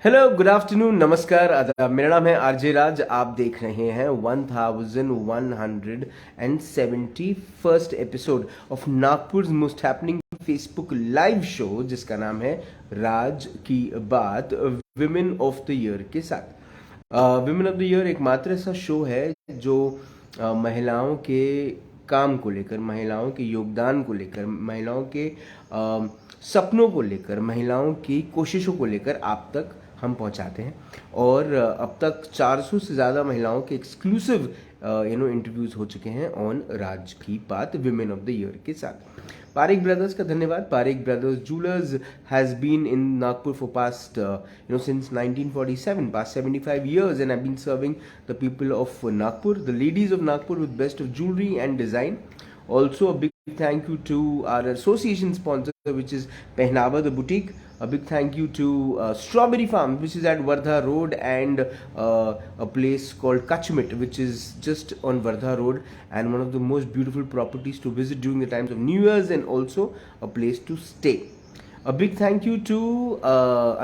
Hello, good afternoon, नमस्कार, आदाब। मेरा नाम है आरजे राज। आप देख रहे हैं 1171st episode of Nagpur most happening Facebook live show, जिसका नाम है राज की बात, विमेन ऑफ द ईयर के साथ। विमेन ऑफ द ईयर एकमात्र ऐसा शो है जो महिलाओं के काम को लेकर, महिलाओं के योगदान को लेकर, महिलाओं के सपनों को लेकर, महिलाओं की कोशिशों को लेकर आप तक हम पहुंचाते हैं। और अब तक 400 से ज़्यादा महिलाओं के एक्सक्लूसिव इंटरव्यूज़ हो चुके हैं ऑन राज की बात विमेन ऑफ द ईयर के साथ। पारेख ब्रदर्स का धन्यवाद। Parekh brothers jewellers has been in Nagpur for past since 1947, past 75 years, and I've been serving the people of Nagpur, the ladies of Nagpur, with best of jewelry and design. Also, a big thank you to our association sponsor, which is Pehnava the Boutique. A big thank you to Strawberry Farm, which is at Wardha Road, and a place called Kachmit, which is just on Wardha Road, and one of the most beautiful properties to visit during the times of New Year's, and also a place to stay. A big thank you to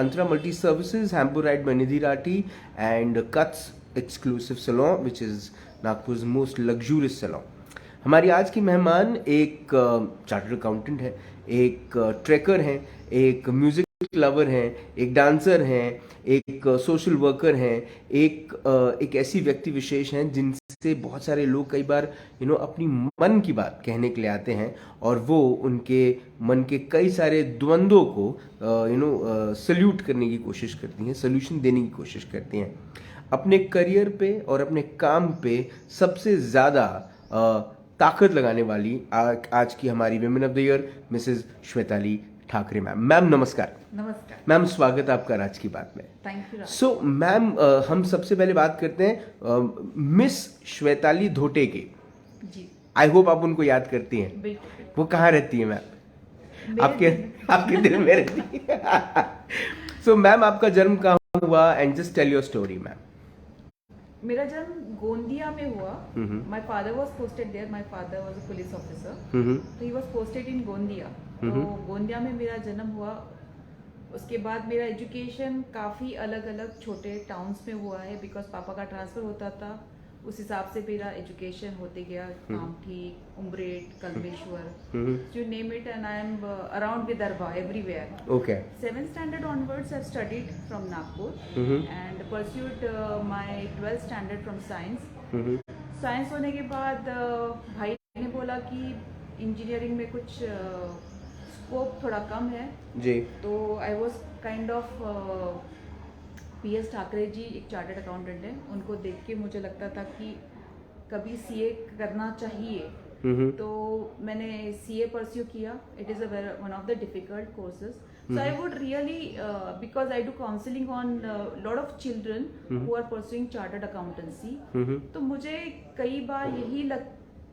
Antara Multi Services, Hampo Ride by Nidhi Rati, and Cuts Exclusive Salon, which is Nagpur's most luxurious salon. हमारी आज की मेहमान एक chartered accountant है, एक tracker हैं, एक music lover हैं, एक डांसर हैं, एक सोशल वर्कर हैं, एक ऐसी व्यक्ति विशेष हैं जिनसे बहुत सारे लोग कई बार अपनी मन की बात कहने के लिए आते हैं, और वो उनके मन के कई सारे द्वंद्वों को सल्यूट करने की कोशिश करती हैं, सल्यूशन देने की कोशिश करती हैं। अपने करियर पे और अपने काम पे सबसे ज़्यादा ताकत लगाने वाली आज की हमारी women of the year Mrs Shwetali Thackeray ma'am. Ma'am नमस्कार। नमस्कार मैम, स्वागत है आपका राज की बात में। Thank you. सो मैम, हम सबसे पहले बात करते हैं मिस श्वेताली धोटे की। जी, आई होप आप उनको याद करती हैं। बिल्कुल। वो कहाँ रहती है मैम? आपके दिल में रहती है। सो मैम, आपका जन्म कहाँ हुआ, and just tell your story ma'am. मेरा जन्म गोंदिया में हुआ। My father was posted there. My father was a police officer, तो he was posted in Gondia. तो गोंदिया में मेरा जन्म हुआ। उसके बाद मेरा एजुकेशन काफ़ी अलग अलग छोटे टाउन्स में हुआ है, बिकॉज पापा का ट्रांसफ़र होता था, उस हिसाब से मेरा एजुकेशन होते गया। Kamthi, Umred, Kalmeshwar, you name it, and I am around Vidarbha everywhere. Okay. 7th standard onwards I've studied from Nagpur and pursued my 12th standard from science. Science होने के बाद भाई ने बोला कि इंजीनियरिंग में कुछ स्कोप थोड़ा कम है जी। तो I was kind of PS Thackeray ji एक चार्टर्ड अकाउंटेंट हैं, उनको देख के मुझे लगता था कि कभी CA करना चाहिए। तो मैंने CA परस्यू किया। It is one of the difficult courses. So I would really, because I do counseling on lot of children who are pursuing chartered accountancy, तो मुझे कई बार यही लग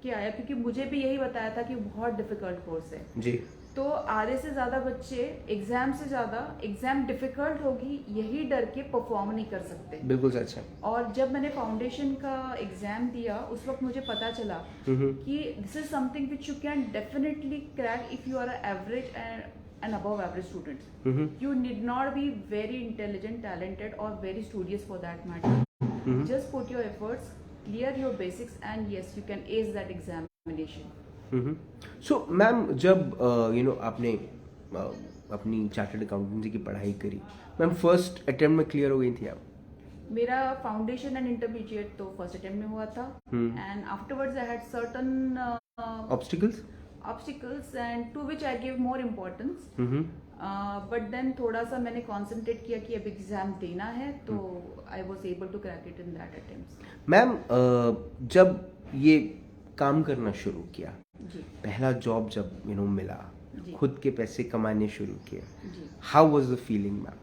के आया, क्योंकि मुझे भी यही बताया था कि बहुत डिफिकल्ट कोर्स है जी। तो आधे से ज़्यादा बच्चे एग्जाम से ज़्यादा एग्जाम डिफिकल्ट होगी यही डर के परफॉर्म नहीं कर सकते। बिल्कुल सच है। और जब मैंने फाउंडेशन का एग्जाम दिया उस वक्त मुझे पता चला कि this is something which you can definitely crack if you are average and above average students. You need not be very intelligent, talented or very studious for that matter. Just put your efforts, clear your basics, and yes, you can ace that examination. So ma'am, जब आपने अपनी chartered accountancy की पढ़ाई करी, ma'am first attempt में clear हो गई थी आप? मेरा फाउंडेशन एंड इंटरमीडिएट तो फर्स्ट अटेम्प्ट में हुआ था, and afterwards I had certain obstacles and to which I gave more importance. But then थोड़ा सा मैंने concentrate किया कि अब एग्जाम देना है, तो I was able to crack it in that attempts. Ma'am, जब ये काम करना शुरू किया, पहला जॉब जब मिला, खुद के पैसे कमाने शुरू किए, how was the feeling ma'am?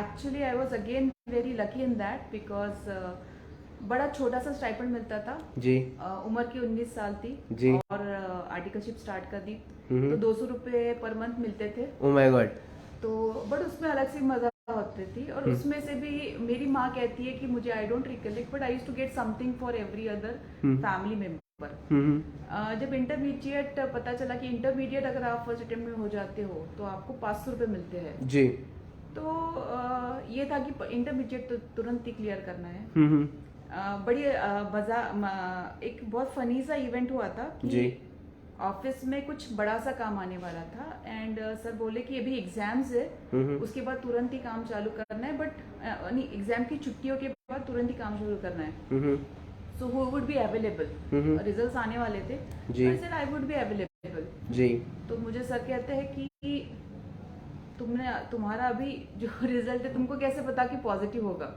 Actually I was again very lucky in that because बड़ा छोटा सा स्टाइपेंड मिलता था जी। उम्र की 19 साल थी जी। और आर्टिकलशिप स्टार्ट कर दी, तो 200 रुपए पर मंथ मिलते थे। Oh my God. तो बट उसमें अलग सी मजा होती थी, और उसमें से भी मेरी माँ कहती है कि मुझे I don't recollect but I used to get something for every other family member. जब इंटरमीडिएट पता चला कि इंटरमीडिएट अगर आप फर्स्ट अटेम्प्ट में हो जाते हो तो आपको 500 रुपए मिलते हैं जी। तो ये था कि इंटरमीडिएट तो तुरंत ही क्लियर करना है। हम्म। बड़ी एक बहुत फनी सा इवेंट हुआ था कि जी। ऑफिस में कुछ बड़ा सा काम आने वाला था एंड सर बोले कि अभी एग्जाम्स है, उसके बाद तुरंत ही काम चालू करना है, बट नहीं, एग्जाम की छुट्टियों के बाद तुरंत ही काम शुरू करना है। So who would be available, results आने वाले थे, जी। I would be available. जी। तो मुझे सर कहते हैं कि तुम्हारा अभी जो रिजल्ट है तुमको कैसे पता कि पॉजिटिव होगा,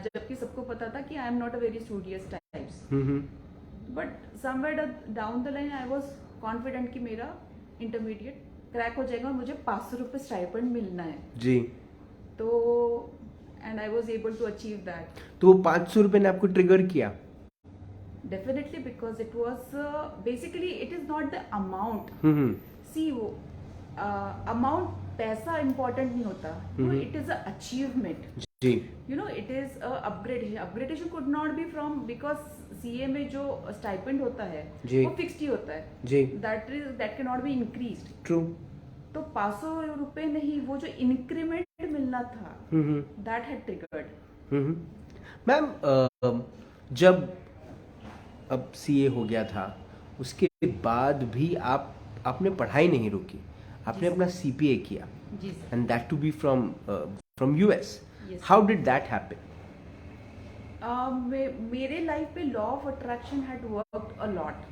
जबकि सबको पता था कि आई am not a very studious types. But somewhere down the line I was confident कि मेरा इंटरमीडिएट क्रैक हो जाएगा और मुझे 500 रुपये स्टाइपेंड मिलना है। जी। तो and I was able to achieve that. तो 500 रुपए ने आपको ट्रिगर किया? Definitely, because it was basically it is not the amount. See वो अमाउंट, पैसा इम्पोर्टेंट नहीं होता, इट इज अ अचीवमेंट। जी। You know, it is a upgradation. Upgradation could not be from, because CA में जो stipend होता है जी, वो फिक्स्ड ही होता है जी, that cannot be increased. True. तो 500 रुपए नहीं, वो जो इंक्रीमेंट मिलना था that had triggered. मैम, जब अब सीए हो गया था उसके बाद भी आपने पढ़ाई नहीं रोकी, आपने अपना सीपीए किया, जी sir. And that too be from US. Yes. How did that happen? मेरे लाइफ पे law of attraction had worked a lot.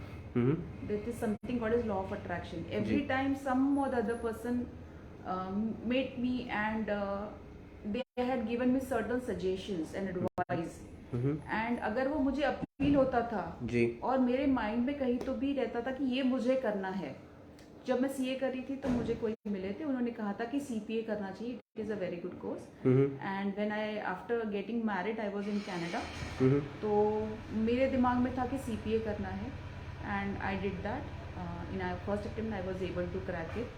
That is something called as law of attraction. Every time some or the other person met me and they had given me certain suggestions and advice. And अगर वो मुझे appeal होता था जी, और मेरे mind में कहीं तो भी रहता था कि ये मुझे करना है. जब मैं सीए कर रही थी तो मुझे कोई मिले थे, उन्होंने कहा था कि सीपीए करना चाहिए, it is a very good course. And when I after getting married I was in Canada, तो मेरे दिमाग में था कि सीपीए करना है. And I did that. In our first attempt I was able to crack it.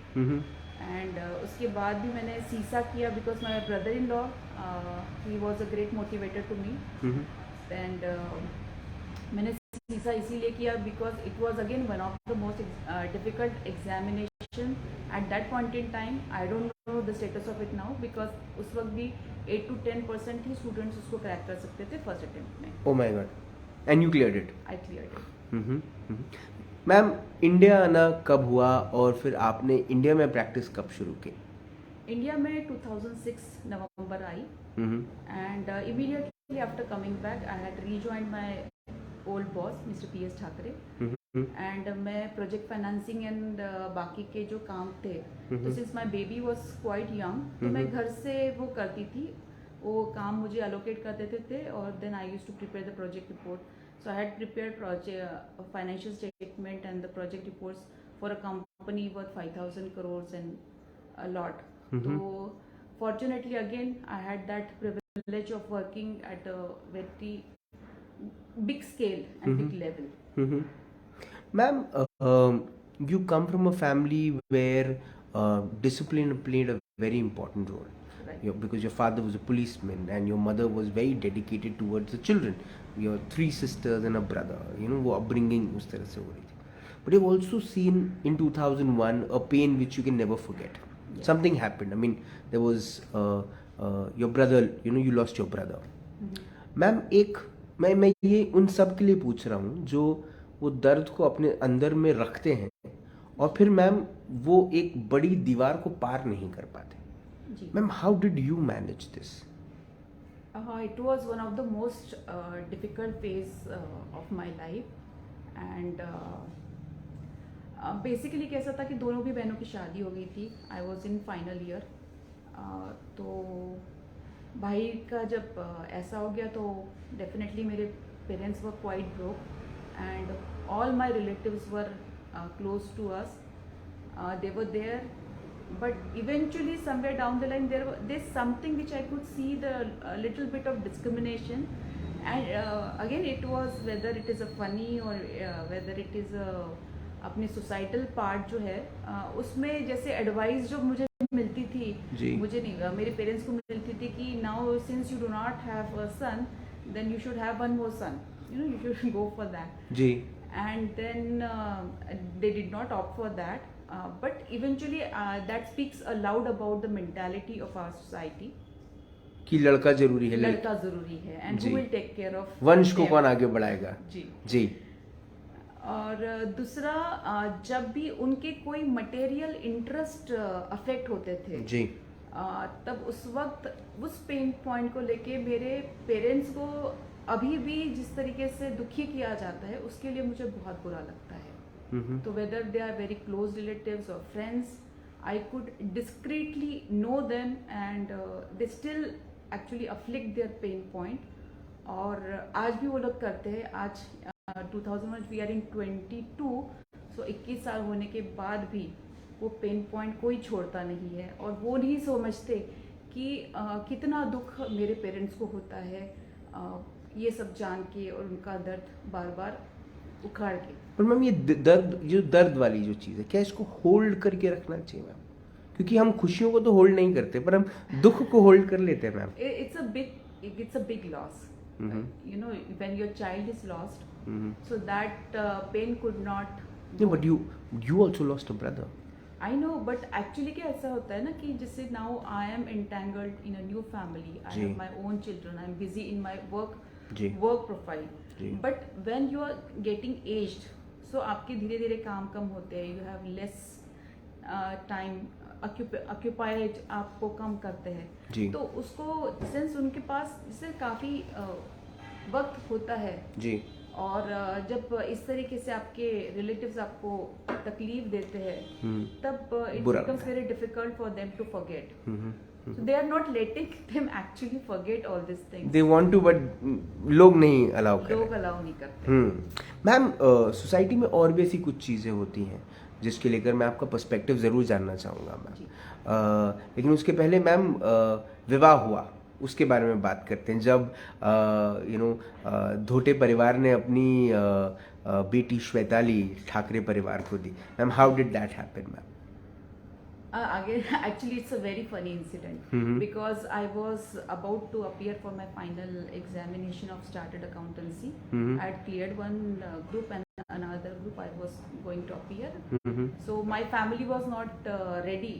And उसके बाद भी मैंने सीसा किया because my brother-in-law he was a great motivator to me. And मैंने सीसा इसीलिए किया because it was again one of the most difficult examination at that point in time. I don't know the status of it now because उस वक्त भी 8 to 10% he students उसको crack कर सकते थे first attempt में. Oh my God. And you cleared it? I cleared it. Ma'am, India आना कब हुआ और फिर आपने इंडिया में प्रैक्टिस कब शुरू की? इंडिया में 2006 नवंबर आई and immediately after coming back I had rejoined my old boss mister PS Thackeray. And मैं प्रोजेक्ट फाइनेंसिंग एंड बाकी के जो काम थे, तो since my baby was quite young, तो मैं घर से वो करती थी, वो काम मुझे अलोकेट कर देते थे और then I used to prepare the project report. So I had prepared financial statement and the project reports for a company worth 5,000 crores and a lot. So fortunately again I had that privilege of working at a very big scale and big level. Ma'am, you come from a family where discipline played a very important role. Right. Because your father was a policeman and your mother was very dedicated towards the children. Your 3 sisters and a brother, वो upbringing उस तरह से हो रही थी. But you've also seen in 2001 a pain which you can never forget. Yeah. Something happened. I mean, there was your brother, you lost your brother. Ma'am, मैं ये उन सब के लिए पूछ रहा हूँ जो वो दर्द को अपने अंदर में रखते हैं और फिर मैम वो एक बड़ी दीवार को पार नहीं कर पाते. Ma'am, how did you manage this? It was one of the most difficult phase of my life. And basically कैसा था कि दोनों भी बहनों की शादी हो गई थी. I was in final year. तो भाई का जब ऐसा हो गया तो definitely मेरे parents were quite broke and all my relatives were close to us. They were there. But eventually somewhere down the line there's something which I could see the little bit of discrimination. And again it was whether it is a funny or whether it is a अपने societal part जो है, उसमें जैसे advice जो मुझे मिलती थी, मुझे नहीं, मेरे parents को मिलती थी कि now since you do not have a son then you should have one more son, you should go for that. Ji. And then they did not opt for that. But eventually that speaks aloud about the mentality of our society. कि लड़का जरूरी है, लड़का जरूरी है, and जी। Who will take care of वंश को कौन आगे बढ़ाएगा। जी। जी। और दूसरा, जब भी उनके कोई मटेरियल इंटरेस्ट अफेक्ट होते थे जी। तब उस वक्त उस पेन पॉइंट को लेके मेरे पेरेंट्स को अभी भी जिस तरीके से दुखी किया जाता है उसके लिए मुझे बहुत बुरा लगता है। तो whether they are very close relatives और friends, I could discreetly know them and they still actually afflict their pain point. और आज भी वो लोग करते हैं। आज 2001 वी आर इन 22, सो 21 साल होने के बाद भी वो पेन पॉइंट कोई छोड़ता नहीं है, और वो नहीं समझते कि कितना दुख मेरे पेरेंट्स को होता है ये सब जान के, और उनका दर्द बार बार उखाड़ के। पर मैम ये दर्द वाली जो चीज़ है, क्या इसको होल्ड करके रखना चाहिए मैम? क्योंकि हम खुशियों को तो होल्ड नहीं करते, पर हम दुख को होल्ड कर लेते हैं ma'am. It's a big loss, you know, when your child is lost, so that pain could not No, but you also lost a brother. I know, but actually क्या ऐसा होता है ना कि जैसे now I am entangled in a new family, I ji. have my own children, I am busy in my ji. work profile, ji. but when you are getting aged, so आपके धीरे धीरे काम कम होते हैं, you have less time, occupied आपको कम करते हैं, जी। तो उसको सिंस उनके पास जैसे काफ़ी वक्त होता है जी। और जब इस तरीके से आपके रिलेटिव्स आपको तकलीफ देते हैं तब इट बुरा बिकम्स लगता है। Very difficult for them to forget, so they are not letting them actually forget all these things. They want to, but लोग नहीं अलाउ कर लोग रहे। अलाउ नहीं करते। मैम, सोसाइटी में और भी ऐसी कुछ चीज़ें होती हैं जिसके लेकर मैं आपका पर्सपेक्टिव ज़रूर जानना चाहूँगा जी। मैम। लेकिन उसके पहले मैम, विवाह हुआ उसके बारे में बात करते हैं। जब धोटे परिवार ने अपनी बेटी श्वेताली ठाकरे परिवार को दी, ma'am, how did that happen ma'am? Again, actually, it's a very funny incident because I was about to appear for my final examination of Chartered Accountancy. I had cleared one group and another group I was going to appear. So my family was not ready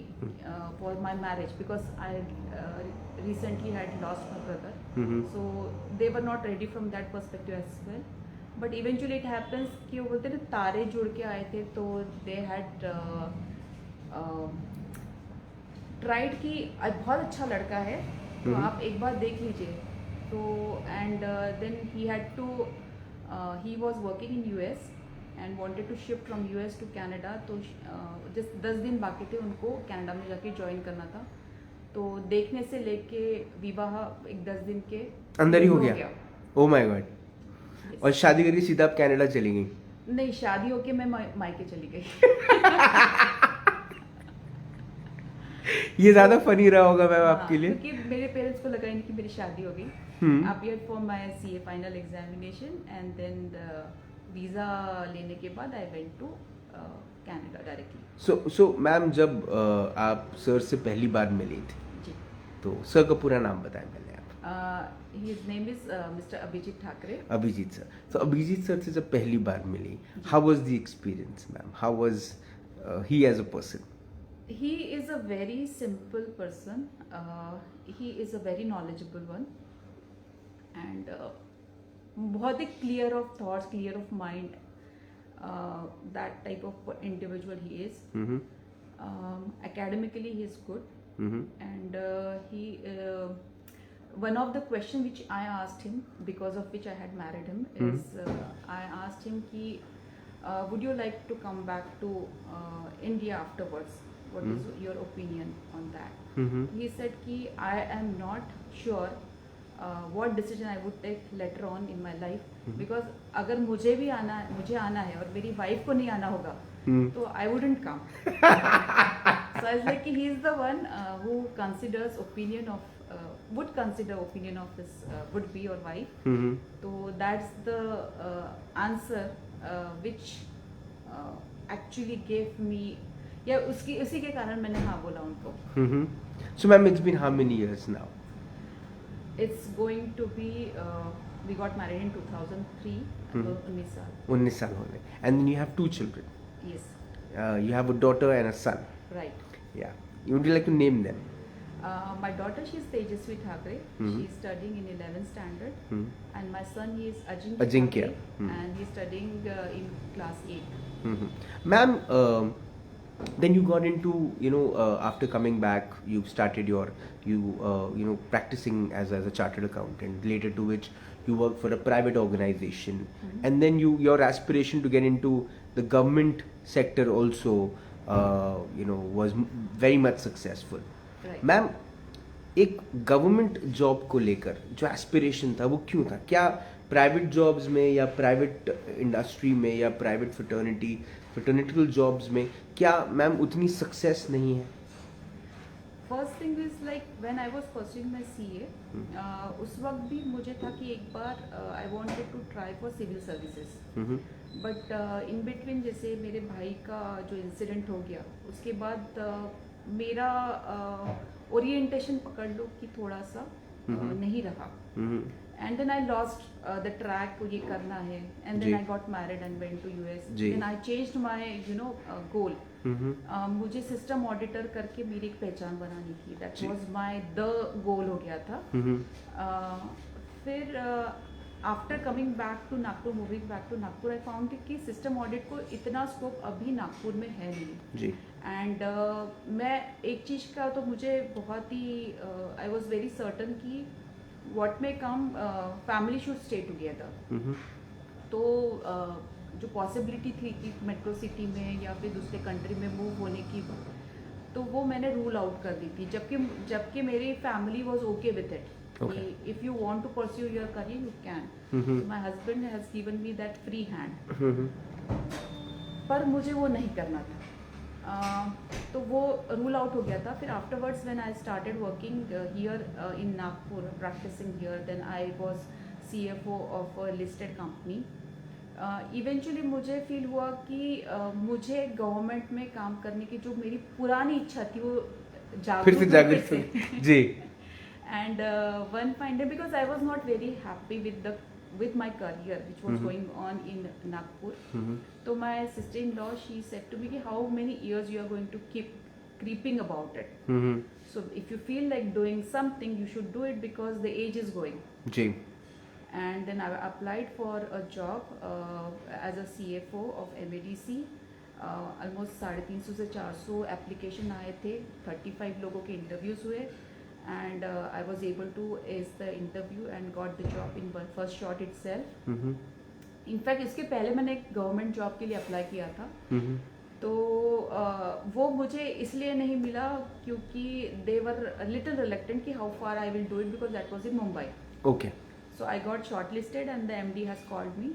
for my marriage because I recently had lost my brother. So they were not ready from that perspective as well. But eventually it happens कि वो बोलते हैं ना तारे जुड़ के आए थे, तो they had ट्राइड कि बहुत अच्छा लड़का है तो आप एक बार देख लीजिए। तो and then he had to he was working in US and wanted to shift from US to Canada. तो जस्ट 10 दिन बाकी थे उनको कनाडा में जाके ज्वाइन करना था। तो देखने से लेके विवाह एक 10 दिन के अंदर ही हो गया। Oh my God. और शादी करके सीधा आप कनाडा चली गई? नहीं, शादी होके मैं मायके चली गई। ये ज्यादा फनी रहा होगा मैम आपके लिए? क्योंकि मेरे पेरेंट्स को लगा नहीं कि मेरी शादी हो गई। Appeared for my CA final examination and then visa लेने के बाद I went to Canada directly. So ma'am, जब आप सर से पहली बार मिली थी जी, तो सर का पूरा नाम बताएं पहले आप। His name is mister Abhijeet Thackeray. Abhijeet sir. तो अभिजीत सर से जब पहली बार मिली, how was the experience ma'am? How was he as a person? He is a very simple person. He is a very knowledgeable one, and बहुत ही clear of thoughts, clear of mind. That type of individual he is. Academically, he is good, and he. One of the question which I asked him, because of which I had married him, is I asked him कि would you like to come back to India afterwards? What is your opinion on that? He said कि I am not sure what decision I would take later on in my life, because अगर मुझे आना है और मेरी wife को नहीं आना होगा तो I wouldn't come. So I was like he is the one who considers opinion of would consider opinion of his would be or wife. So that's the answer which actually gave me, या उसी के कारण मैंने हाँ बोला उनको। So ma'am, it's been how many years now? It's going to be we got married in 2003, तो 19 साल। 19 साल हो गए। And then you have 2 children. Yes. You have a daughter and a son. Right. Yeah. Would you like to name them? My daughter, she's Tejasvi Thakre. Mhm. She's studying in 11th standard. Hmm. And my son, he is Ajinkya Ajinkya. Thakre, and he's studying in class 8. Mhm. Ma'am, then you got into, after coming back, you started practicing as a chartered accountant, later to which you worked for a private organization. Mhm. And then your aspiration to get into the government sector also, was very much successful. Right. Ma'am, एक government job को लेकर जो aspiration था वो क्यों था? क्या private jobs में या प्राइवेट इंडस्ट्री में या प्राइवेट फ्रेटर्निटिकल जॉब्स में क्या मैम उतनी सक्सेस नहीं है? First thing is like when I was pursuing my CA, उस वक्त भी मुझे था कि एक बार I wanted to try for civil services. But in between जैसे मेरे भाई का जो इंसिडेंट हो गया, उसके बाद मेरा ओरिएंटेशन पकड़ लो कि थोड़ा सा नहीं रहा. And then I lost the track, ये करना है. एंड जी. Then I got married and went to US. जी. Then I changed my goal. मुझे सिस्टम ऑडिटर करके मेरी एक पहचान बनानी थी. दैट जी. वाज माय द गोल हो गया था. फिर after coming back to Nagpur, moving back to Nagpur, I found कि सिस्टम ऑडिट को इतना स्कोप अभी नागपुर में है नहीं. जी. एंड मैं एक चीज़ का तो मुझे बहुत ही आई वॉज वेरी सर्टन कि what may come, family should stay together. तो जो पॉसिबिलिटी थी कि मेट्रो सिटी में या फिर दूसरे कंट्री में मूव होने की, तो वो मैंने रूल आउट कर दी थी. जबकि मेरी family was okay with it. Okay. If you want to pursue your career you can. My husband has given me that free hand. पर मुझे वो नहीं करना था. तो वो रूल आउट हो गया था. फिर afterwards when I started working here in Nagpur, practising here, then I was CFO of a listed company. Eventually मुझे फील हुआ कि मुझे गवर्नमेंट में काम करने की जो मेरी पुरानी इच्छा थी वो फिर से जागृत हुई. जी. And one fine day, because I was not very happy with my career which was going on in Nagpur. So my sister-in-law, she said to me, how many years you are going to keep creeping about it? So if you feel like doing something, you should do it because the age is going. Ji. And then I applied for a job as a CFO of MADC. Almost 350 से 400 application आए थे. 35 लोगों के interviews हुए. And I was able to ace the interview and got the job in first shot itself. In fact, इसके पहले मैंने एक गवर्नमेंट जॉब के लिए अप्लाई किया था. तो वो मुझे इसलिए नहीं मिला क्योंकि they were a little reluctant कि how far I will do it because that was in Mumbai. Okay. So I got shortlisted and the MD has called me.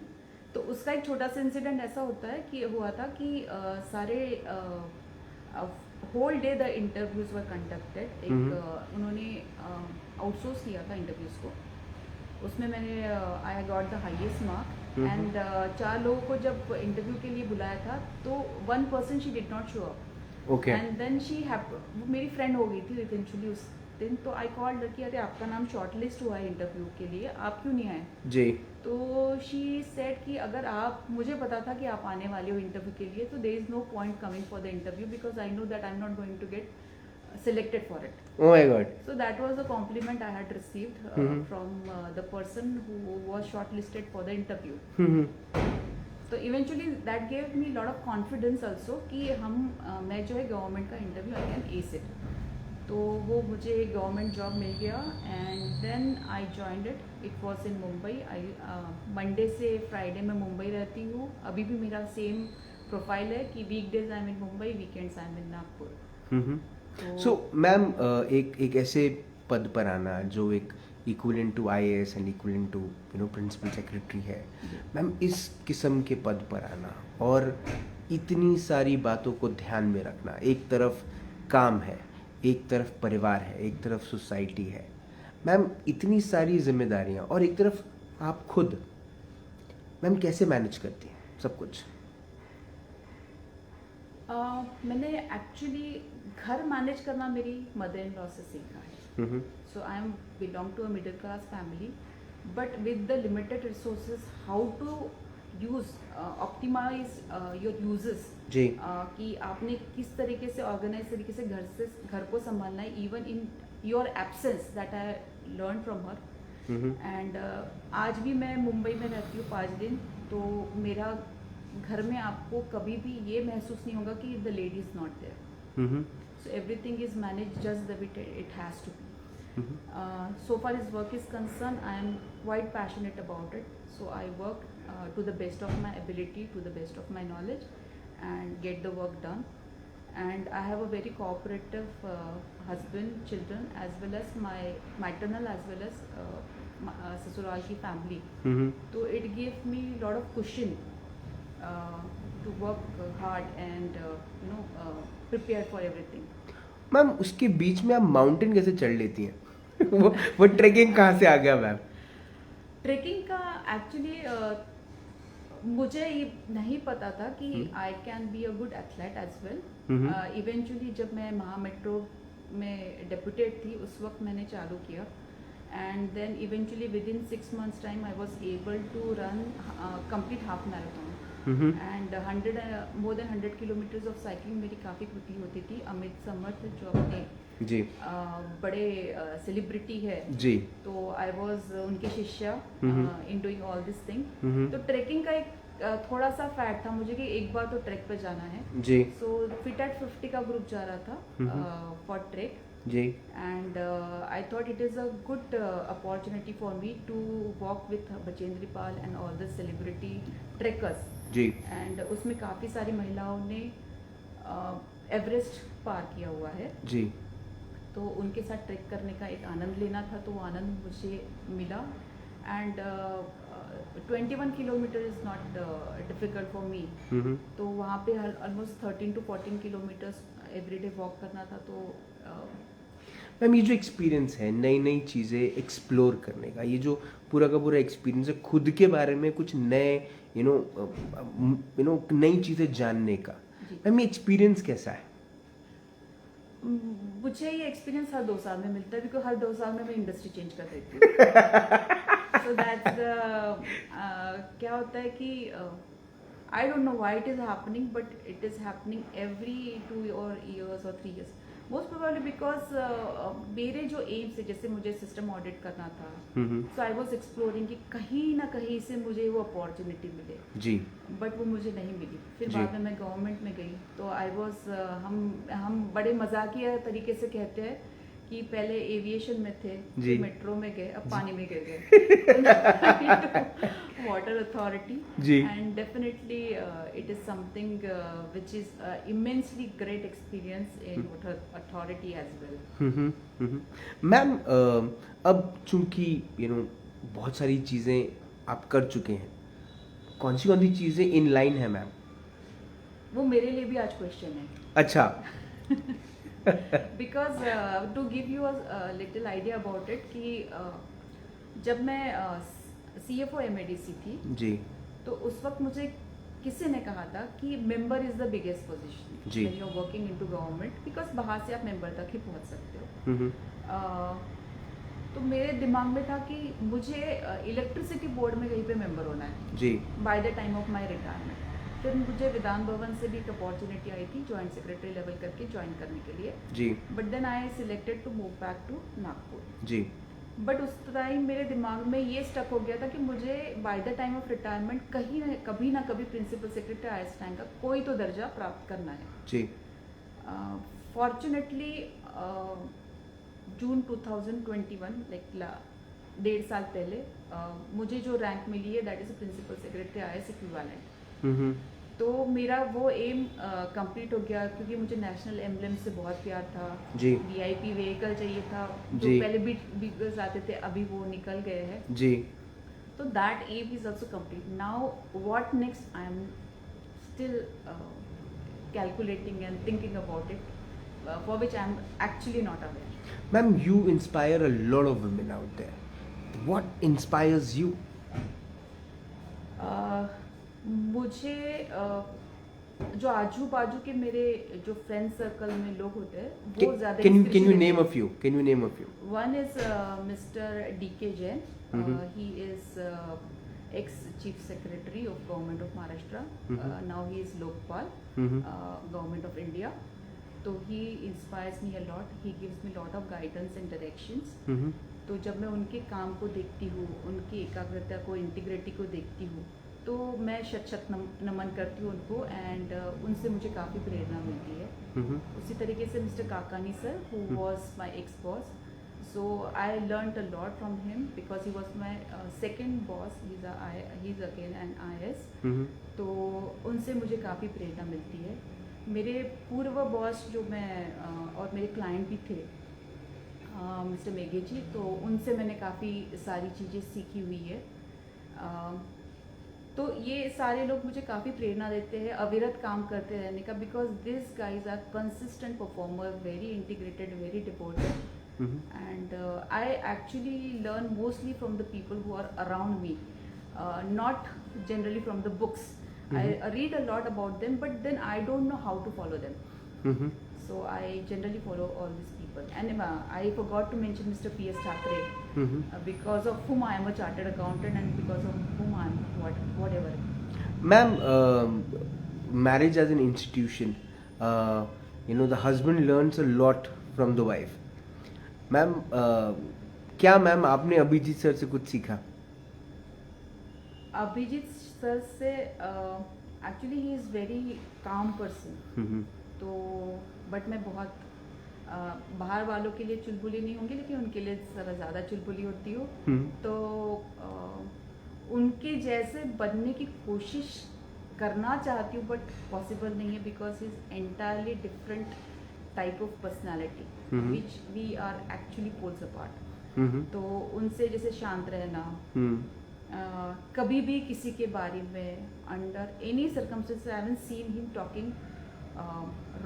तो उसका एक छोटा सा इंसिडेंट ऐसा होता है कि हुआ था कि सारे whole day the interviews were conducted. उन्होंने आउटसोर्स किया था इंटरव्यूज को. उसमें मैंने I got the highest mark. And 4 लोगों को जब इंटरव्यू के लिए बुलाया था तो 1 person she did not show up. Okay. And then वो मेरी फ्रेंड हो गई थी इवेंचुअली उस दिन. तो आई कॉल्ड कि अरे आपका नाम शॉर्टलिस्ट हुआ है इंटरव्यू के लिए, आप क्यों नहीं आए? जी. तो शी सेड कि अगर आप, मुझे पता था कि आप आने वाले हो इंटरव्यू के लिए, तो there is no point coming for the interview because I know that I am not going to get selected for it. Oh my God. So that was a compliment I had received from the person who was shortlisted for the interview. So eventually that gave me a lot of confidence also कि मैं जो है government का interview I can ace it. तो वो मुझे government job मिल गया and then I joined it. It was in Mumbai. Monday से फ्राइडे में मुंबई रहती हूँ. अभी भी मेरा सेम प्रोफाइल है कि weekdays I am in Mumbai, weekends I am in Nagpur. So ma'am, एक ऐसे पद पर आना जो एक equivalent to IAS and equivalent to principal secretary है. मैम, इस किस्म के पद पर आना और इतनी सारी बातों को ध्यान में रखना, एक तरफ काम है, एक तरफ परिवार है, एक तरफ सोसाइटी है. मैम, इतनी सारी जिम्मेदारियां और एक तरफ आप खुद, मैम कैसे मैनेज करती हैं सब कुछ? मैंने एक्चुअली घर मैनेज करना मेरी मदर इन लॉ से सीखा है. So I am belong to a middle class family but with the limited resources how to use optimise your usages. जी. कि आपने किस तरीके से ऑर्गेनाइज तरीके से घर को संभालना है. Even in your absence that I learn from her. And आज भी मैं मुंबई में रहती हूँ 5 दिन, तो मेरा घर में आपको कभी भी ये महसूस नहीं होगा कि the lady is not there. So everything is manage just the way it has to be. So far as work is concerned, I am quite passionate about it. So I work to the best of my ability, to the best of my knowledge, and get the work done. And I have a very cooperative husband, children, as well as my maternal as well as ससुराल की family. So it gave me a lot of cushion to work hard and prepare for everything. Ma'am उसके बीच में आप mountain कैसे चढ़ लेती हैं? वो ट्रेकिंग कहाँ से आ गया मैम? ट्रेकिंग का एक्चुअली मुझे ये नहीं पता था कि I can be a good athlete as well. Eventually जब मैं महा मेट्रो में डेप्यूटेड थी उस वक्त मैंने चालू किया, and then eventually within 6 months time I was able to run complete half marathon. And more than 100 kilometres of cycling मेरी काफ़ी क्विकली होती थी. अमित समर्थ जो अपने जी बड़े सेलिब्रिटी है जी, तो आई वॉज उनके शिष्या in doing all this thing. तो ट्रैकिंग का एक थोड़ा सा फैक्ट था मुझे कि एक बार तो ट्रैक पे जाना है जी. सो फिट एट 50 का ग्रुप जा रहा था फॉर ट्रैक जी. And I thought it is a good opportunity for me to walk with Bachendri Pal and all the celebrity trekkers जी. एंड उसमें काफ़ी सारी महिलाओं ने एवरेस्ट पार किया हुआ है, जी. तो उनके साथ ट्रैक करने का एक आनंद लेना था, तो वो आनंद मुझे मिला. And 21 kilometre is not difficult for me. तो वहाँ पे almost 13 to 14 kilometres everyday walk करना था. तो मैम ये जो एक्सपीरियंस है नई नई चीज़ें एक्सप्लोर करने का, ये जो पूरा का पूरा एक्सपीरियंस है खुद के बारे में कुछ नए यू नो नई चीज़ें जानने का, मैम ये एक्सपीरियंस कैसा है? मुझे ये एक्सपीरियंस हर 2 साल में मिलता है, बिकॉज हर 2 साल में मैं इंडस्ट्री चेंज कर देती हूँ. सो दैट्स क्या होता है कि I don't know why it is happening, but it is happening every 2 years or 3 years. Most probably because मेरे जो एम्स है, जैसे मुझे सिस्टम ऑडिट करना था, सो आई वॉज एक्सप्लोरिंग कि कहीं ना कहीं से मुझे वो अपॉर्चुनिटी मिले जी. बट वो मुझे नहीं मिली. फिर जी. बाद में मैं गवर्नमेंट में गई तो आई वॉज हम बड़े मजाकिया तरीके से कहते हैं कि पहले एविएशन में थे, जी. मेट्रो में गए, अब पानी में गिर गए. Water authority. जी. And definitely it is something which is immensely great experience in water authority as well. Ma'am अब चूंकि बहुत सारी चीज़ें आप कर चुके हैं, कौन सी चीज़ें इन लाइन है मैम? वो मेरे लिए भी आज क्वेश्चन है. अच्छा. Because to give you a little idea about it कि जब मैं CFO MADC थी जी. तो उस वक्त मुझे किसी ने कहा था कि member is the biggest position जी. When you are working into government, because बाहर से आप मेंबर तक ही पहुंच सकते हो. तो मेरे दिमाग में था कि मुझे इलेक्ट्रिसिटी बोर्ड में कहीं पे मेंबर होना है जी. By the time of my retirement. फिर मुझे विधान भवन से भी एक अपॉर्चुनिटी आई थी जॉइंट सेक्रेटरी लेवल करके ज्वाइन करने के लिए. जी. But then I selected to move back to Nagpur. जी. बट उस टाइम मेरे दिमाग में ये स्टक हो गया था कि मुझे bye the time of retirement कभी ना कभी प्रिंसिपल सेक्रेटरी IS का कोई तो दर्जा प्राप्त करना है. जी. फॉर्चुनेटली जून 2021 लाइक 1.5 साल पहले मुझे जो रैंक मिली है that is principal secretary IS equivalent. तो मेरा वो एम कंप्लीट हो गया क्योंकि मुझे नेशनल एम्बलम से बहुत प्यार था. जी. VIP व्हीकल चाहिए था जो जी. पहले भी व्हीकल्स आते थे, अभी वो निकल गए हैं. जी. तो that aim is also complete. Now what next I am still calculating and thinking about it, for which I am actually not aware. Ma'am, you inspire a lot of women out there. What inspires you? मुझे जो आजू बाजू के मेरे जो friend circle में लोग होते हैं वो ज़्यादा. Can you name a few? Can you name a few? One is Mr. DK Jain. He is ex-chief secretary of government of Maharashtra. Now he is Lokpal, government of India. तो he inspires me a lot, he gives me lot of guidance and directions. तो जब मैं उनके काम को देखती हूँ, उनकी एकाग्रता को, इंटीग्रिटी को देखती हूँ, तो मैं शत शत नमन करती हूँ उनको, एंड उनसे मुझे काफ़ी प्रेरणा मिलती है। उसी तरीके से mister Kakani sir, who was my ex boss, so I learned a lot from him because he was my second boss. He's again an IS. तो उनसे मुझे काफ़ी प्रेरणा मिलती है। मेरे पूर्व बॉस जो मैं और मेरे क्लाइंट भी थे, मिस्टर मेघे जी, तो उनसे मैंने काफ़ी सारी चीज़ें सीखी हुई है। तो ये सारे लोग मुझे काफ़ी प्रेरणा देते हैं अविरत काम करते रहने का, because this guys are consistent performer, very integrated, very devoted, and I actually learn mostly from the people who are around me, not generally from the books. I read a lot about them, but then I don't know how to follow them. So I generally follow all these people. And I forgot to mention Mr. P.S. Thackeray, because of whom I am a chartered accountant and because of whom I am whatever. Ma'am, marriage as an institution, the husband learns a lot from the wife. Ma'am, क्या ma'am आपने Abhijit sir से कुछ सीखा? Abhijit sir से actually he is very calm person, तो but मैं बहुत बाहर वालों के लिए चुलबुली नहीं होंगी, लेकिन उनके लिए ज़रा ज़्यादा चुलबुली होती हूँ। तो उनके जैसे बनने की कोशिश करना चाहती हूँ, बट पॉसिबल नहीं है, because he is entirely different type of personality, which we are actually poles apart. तो उनसे जैसे शांत रहना, कभी भी किसी के बारे में under any circumstances I haven't seen him talking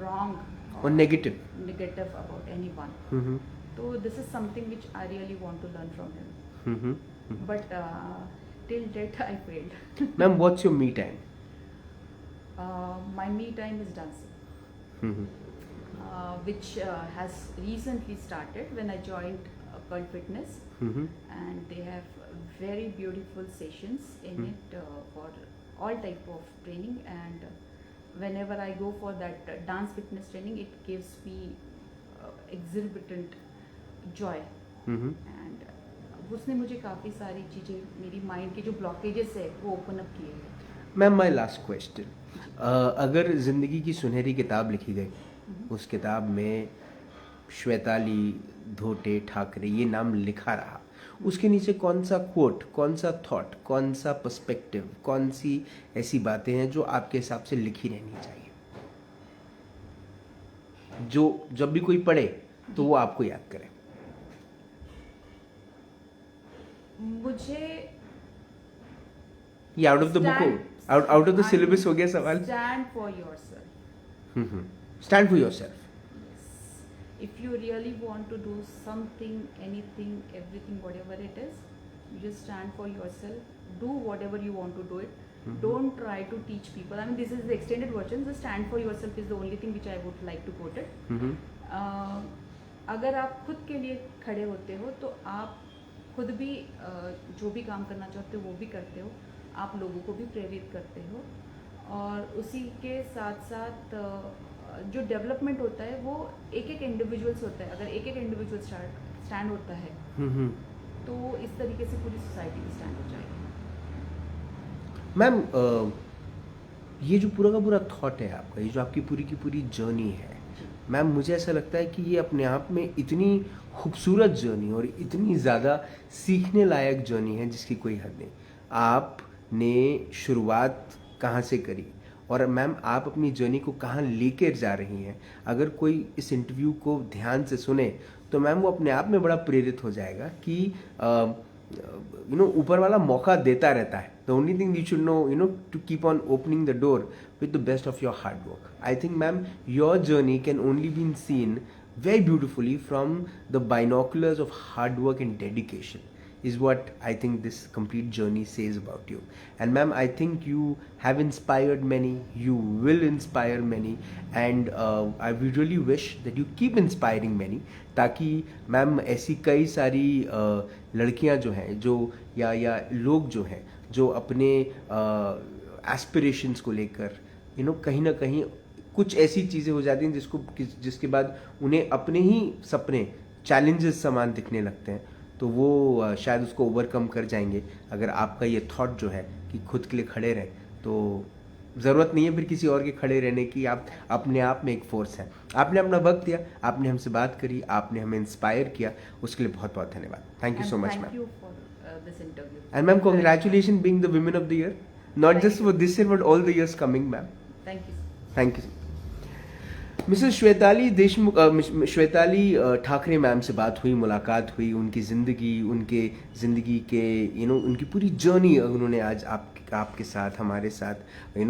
wrong और नेगेटिव अबाउट एनीवन। तो this is something which I really want to learn from him, but till date I failed. Ma'am, what's your me time? My me time is dancing, which has recently started when I joined Cult Fitness, and they have very beautiful sessions in it for all type of training, and whenever I go for that dance fitness training, it gives me exorbitant joy, and उसने मुझे काफ़ी सारी चीज़ें, मेरी mind के जो blockages है वो ओपन अप किए हैं। मैम, माय लास्ट क्वेश्चन, अगर ज़िंदगी की सुनहरी किताब लिखी गई, उस किताब में श्वेताली धोटे ठाकरे ये नाम लिखा रहा, उसके नीचे कौन सा कोट, कौन सा थॉट, कौन सा पर्सपेक्टिव, कौन सी ऐसी बातें हैं जो आपके हिसाब से लिखी रहनी चाहिए, जो जब भी कोई पढ़े तो वो आपको याद करे? मुझे ये out of the book, out of the syllabus हो गया सवाल। Stand for yourself. Stand for yourself. Yes. If you really want to do something, anything, everything, whatever it is, you just stand for yourself. Do whatever you want to do it. Don't try to teach people. I mean, this is the extended version. The stand for yourself is the only thing which I would like to quote it. अगर आप खुद के लिए खड़े होते हो, तो आप खुद भी जो भी काम करना चाहते हो वो भी करते हो, आप लोगों को भी प्रेरित करते हो, और उसी के साथ साथ जो डेवलपमेंट होता है वो एक एक इंडिविजुअल्स होता है। अगर एक एक इंडिविजुअल स्टैंड होता है, तो इस तरीके से पूरी सोसाइटी भी स्टैंड हो जाएगी। मैम, ये जो पूरा का पूरा थॉट है आपका, ये जो आपकी पूरी की पूरी जर्नी है, मैम मुझे ऐसा लगता है कि ये अपने आप में इतनी खूबसूरत जर्नी और इतनी ज़्यादा सीखने लायक जर्नी है जिसकी कोई हद नहीं। आपने शुरुआत कहाँ से करी, और मैम आप अपनी जर्नी को कहाँ लेकर जा रही हैं, अगर कोई इस इंटरव्यू को ध्यान से सुने तो मैम वो अपने आप में बड़ा प्रेरित हो जाएगा कि ऊपर वाला मौका देता रहता है। The only thing you should know to keep on opening the door with the best of your hard work. I think ma'am your journey can only been seen very beautifully from the binoculars of hard work and dedication is what I think this complete journey says about you. And ma'am, I think you have inspired many, you will inspire many, and I really wish that you keep inspiring many, ताकि ma'am ऐसी कई सारी लड़कियां जो हैं, जो या लोग जो हैं, जो अपने एस्पिरेशंस को लेकर कहीं ना कहीं कुछ ऐसी चीज़ें हो जाती हैं जिसके बाद उन्हें अपने ही सपने चैलेंजेस समान दिखने लगते हैं, तो वो शायद उसको ओवरकम कर जाएंगे। अगर आपका ये थॉट जो है कि खुद के लिए खड़े रहें, तो ज़रूरत नहीं है फिर किसी और के खड़े रहने की। आप अपने आप में एक फोर्स हैं। आपने अपना वक्त दिया, आपने हमसे बात करी, आपने हमें इंस्पायर किया, उसके लिए बहुत बहुत धन्यवाद। Thank you so much ma'am. Thank you for this interview. And ma'am, congratulation being the women of the year, not just for this year but all the years coming ma'am. Thank you. Thank you. Mrs Shwetali Deshmukh, Shwetali Thackeray ma'am से बात हुई, मुलाकात हुई, उनकी ज़िंदगी के उनकी पूरी जर्नी उन्होंने आज आपके साथ, हमारे साथ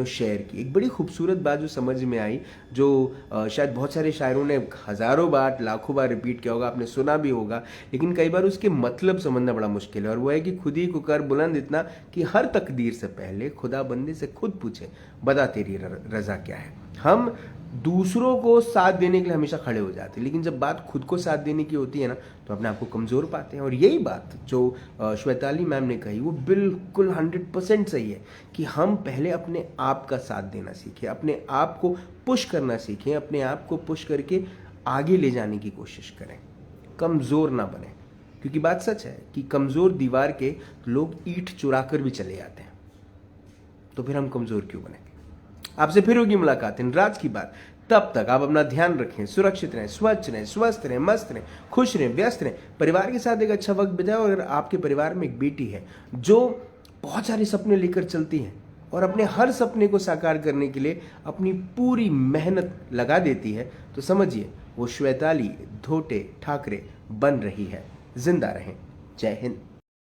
शेयर की। एक बड़ी खूबसूरत बात जो समझ में आई, जो शायद बहुत सारे शायरों ने हज़ारों बार, लाखों बार रिपीट किया होगा, आपने सुना भी होगा, लेकिन कई बार उसके मतलब समझना बड़ा मुश्किल है। और वो है कि खुद ही को कर बुलंद इतना कि हर तकदीर से पहले खुदा बंदे से खुद पूछे, बता तेरी रज़ा क्या है। हम दूसरों को साथ देने के लिए हमेशा खड़े हो जाते हैं, लेकिन जब बात खुद को साथ देने की होती है ना, तो अपने आप को कमज़ोर पाते हैं। और यही बात जो श्वेताली मैम ने कही, वो बिल्कुल 100% सही है कि हम पहले अपने आप का साथ देना सीखें, अपने आप को पुश करना सीखें, अपने आप को पुश करके आगे ले जाने की कोशिश करें, कमज़ोर ना बने। क्योंकि बात सच है कि कमज़ोर दीवार के लोग ईंट चुरा कर भी चले जाते हैं, तो फिर हम कमज़ोर क्यों बने। आपसे फिर होगी मुलाकात इन राज की बात। तब तक आप अपना ध्यान रखें, सुरक्षित रहें, स्वच्छ रहें, स्वस्थ रहें, मस्त रहें, खुश रहें, व्यस्त रहें, परिवार के साथ एक अच्छा वक्त बिताएं। और अगर आपके परिवार में एक बेटी है जो बहुत सारे सपने लेकर चलती है और अपने हर सपने को साकार करने के लिए अपनी पूरी मेहनत लगा देती है, तो समझिए वो श्वेताली धोटे ठाकरे बन रही है। जिंदा रहें। जय हिंद।